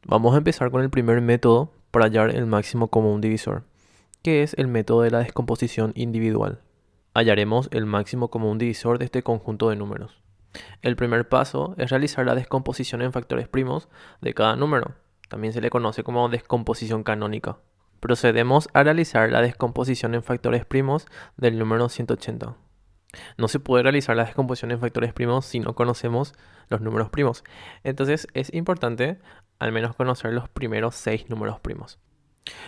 Vamos a empezar con el primer método para hallar el máximo común divisor, que es el método de la descomposición individual. Hallaremos el máximo común divisor de este conjunto de números. El primer paso es realizar la descomposición en factores primos de cada número. También se le conoce como descomposición canónica. Procedemos a realizar la descomposición en factores primos del número 180. No se puede realizar la descomposición en factores primos si no conocemos los números primos. Entonces es importante al menos conocer los primeros 6 números primos.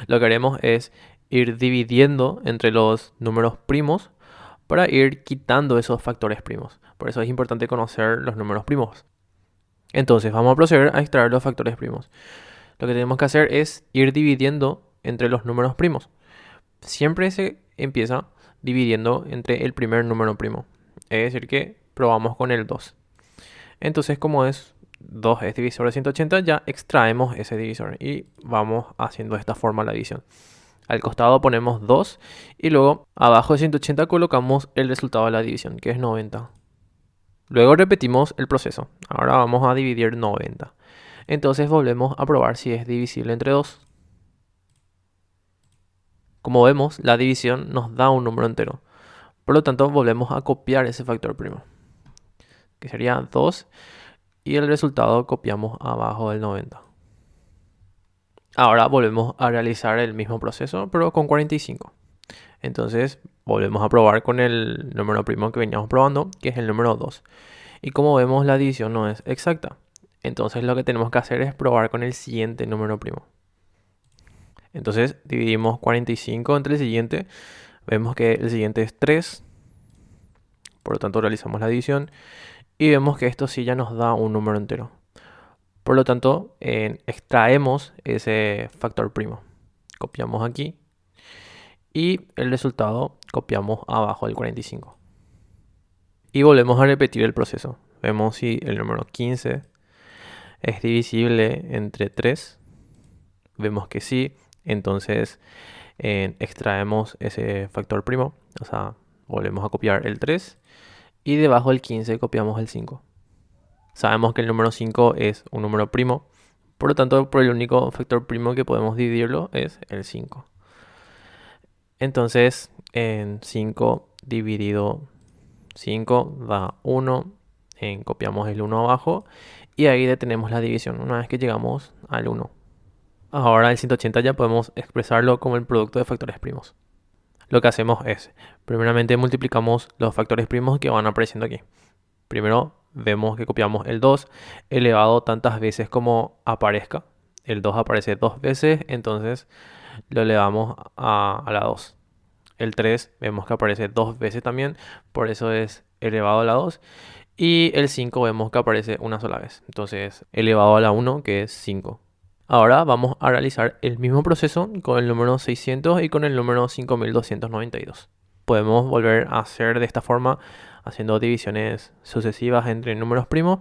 Lo que haremos es ir dividiendo entre los números primos para ir quitando esos factores primos. Por eso es importante conocer los números primos. Entonces vamos a proceder a extraer los factores primos. Lo que tenemos que hacer es ir dividiendo entre los números primos. Siempre se empieza dividiendo entre el primer número primo. Es decir que probamos con el 2. Entonces como es 2 es divisor de 180, ya extraemos ese divisor y vamos haciendo de esta forma la división. Al costado ponemos 2 y luego abajo de 180 colocamos el resultado de la división, que es 90. Luego repetimos el proceso. Ahora vamos a dividir 90. Entonces volvemos a probar si es divisible entre 2. Como vemos, la división nos da un número entero. Por lo tanto, volvemos a copiar ese factor primo, que sería 2, y el resultado copiamos abajo del 90. Ahora volvemos a realizar el mismo proceso, pero con 45. Entonces, volvemos a probar con el número primo que veníamos probando, que es el número 2. Y como vemos, la división no es exacta. Entonces, lo que tenemos que hacer es probar con el siguiente número primo. Entonces, dividimos 45 entre el siguiente. Vemos que el siguiente es 3. Por lo tanto, realizamos la división. Y vemos que esto sí ya nos da un número entero. Por lo tanto, extraemos ese factor primo. Copiamos aquí. Y el resultado copiamos abajo del 45. Y volvemos a repetir el proceso. Vemos si el número 15 es divisible entre 3. Vemos que sí. Entonces extraemos ese factor primo. O sea, volvemos a copiar el 3. Y debajo del 15 copiamos el 5. Sabemos que el número 5 es un número primo. Por lo tanto, por el único factor primo que podemos dividirlo es el 5. Entonces, en 5 dividido 5 da 1. Copiamos el 1 abajo. Y ahí detenemos la división una vez que llegamos al 1. Ahora el 180 ya podemos expresarlo como el producto de factores primos. Lo que hacemos es, primeramente multiplicamos los factores primos que van apareciendo aquí. Primero vemos que copiamos el 2 elevado tantas veces como aparezca. El 2 aparece 2 veces, entonces lo elevamos a la 2. El 3 vemos que aparece 2 veces también, por eso es elevado a la 2. Y el 5 vemos que aparece una sola vez, entonces elevado a la 1, que es 5. Ahora vamos a realizar el mismo proceso con el número 600 y con el número 5292. Podemos volver a hacer de esta forma haciendo divisiones sucesivas entre números primos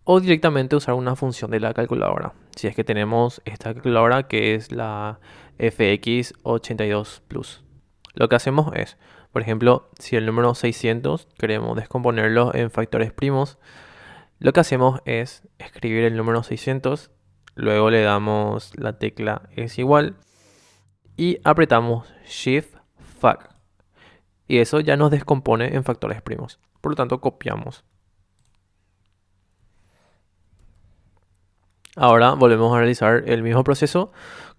o directamente usar una función de la calculadora. Si es que tenemos esta calculadora que es la FX82 Plus. Lo que hacemos es, por ejemplo, si el número 600 queremos descomponerlo en factores primos, lo que hacemos es escribir el número 600, luego le damos la tecla es igual y apretamos Shift Fac. Y eso ya nos descompone en factores primos. Por lo tanto, copiamos. Ahora volvemos a realizar el mismo proceso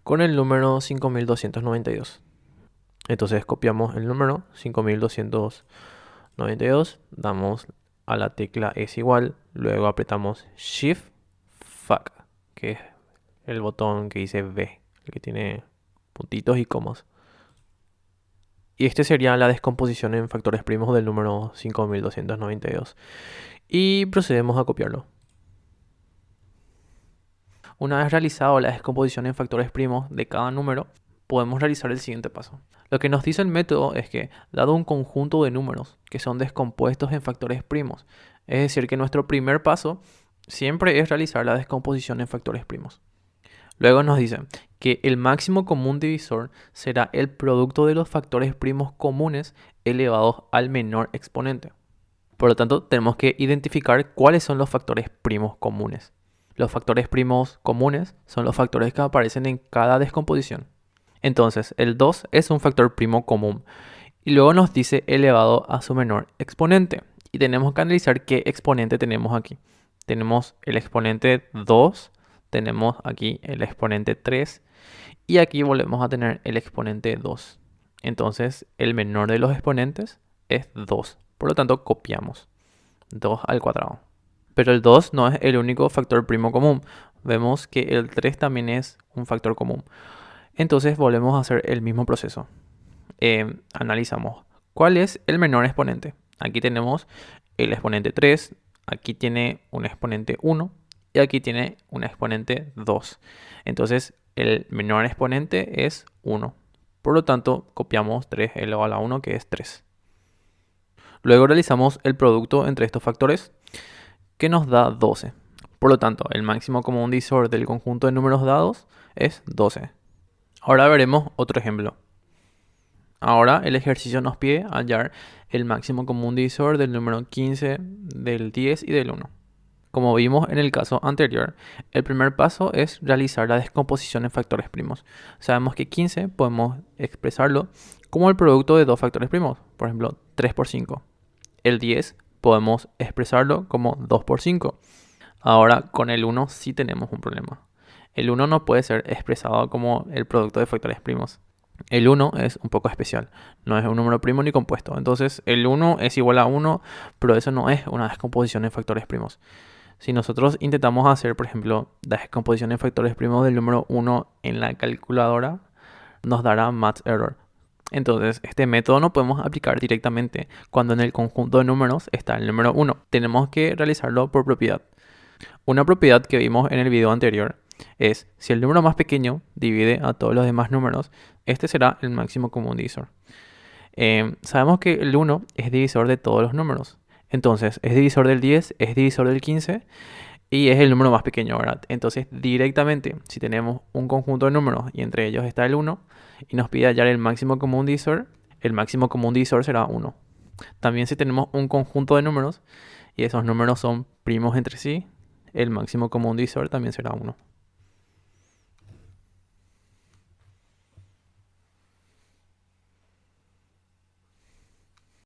con el número 5292. Entonces copiamos el número 5292, damos a la tecla es igual, luego apretamos Shift Fac, que es el botón que dice V, el que tiene puntitos y comas. Y este sería la descomposición en factores primos del número 5292. Y procedemos a copiarlo. Una vez realizado la descomposición en factores primos de cada número, podemos realizar el siguiente paso. Lo que nos dice el método es que, dado un conjunto de números que son descompuestos en factores primos, es decir, que nuestro primer paso siempre es realizar la descomposición en factores primos. Luego nos dice que el máximo común divisor será el producto de los factores primos comunes elevados al menor exponente. Por lo tanto, tenemos que identificar cuáles son los factores primos comunes. Los factores primos comunes son los factores que aparecen en cada descomposición. Entonces, el 2 es un factor primo común. Y luego nos dice elevado a su menor exponente. Y tenemos que analizar qué exponente tenemos aquí. Tenemos el exponente 2, tenemos aquí el exponente 3 y aquí volvemos a tener el exponente 2. Entonces, el menor de los exponentes es 2. Por lo tanto, copiamos 2 al cuadrado. Pero el 2 no es el único factor primo común. Vemos que el 3 también es un factor común. Entonces, volvemos a hacer el mismo proceso. Analizamos cuál es el menor exponente. Aquí tenemos el exponente 3, aquí tiene un exponente 1 y aquí tiene un exponente 2. Entonces el menor exponente es 1. Por lo tanto, copiamos 3 elevado a la 1, que es 3. Luego realizamos el producto entre estos factores, que nos da 12. Por lo tanto, el máximo común divisor del conjunto de números dados es 12. Ahora veremos otro ejemplo. Ahora el ejercicio nos pide hallar el máximo común divisor del número 15, del 10 y del 1. Como vimos en el caso anterior, el primer paso es realizar la descomposición en factores primos. Sabemos que 15 podemos expresarlo como el producto de dos factores primos, por ejemplo 3 por 5. El 10 podemos expresarlo como 2 por 5. Ahora con el 1 sí tenemos un problema. El 1 no puede ser expresado como el producto de factores primos. El 1 es un poco especial, no es un número primo ni compuesto. Entonces el 1 es igual a 1, pero eso no es una descomposición en factores primos. Si nosotros intentamos hacer, por ejemplo, la descomposición en factores primos del número 1 en la calculadora, nos dará math error. Entonces, este método no podemos aplicar directamente cuando en el conjunto de números está el número 1. Tenemos que realizarlo por propiedad. Una propiedad que vimos en el video anterior es, si el número más pequeño divide a todos los demás números, este será el máximo común divisor. Sabemos que el 1 es divisor de todos los números. Entonces, es divisor del 10, es divisor del 15 y es el número más pequeño, ¿verdad? Entonces, directamente, si tenemos un conjunto de números y entre ellos está el 1 y nos pide hallar el máximo común divisor, el máximo común divisor será 1. También si tenemos un conjunto de números y esos números son primos entre sí, el máximo común divisor también será 1.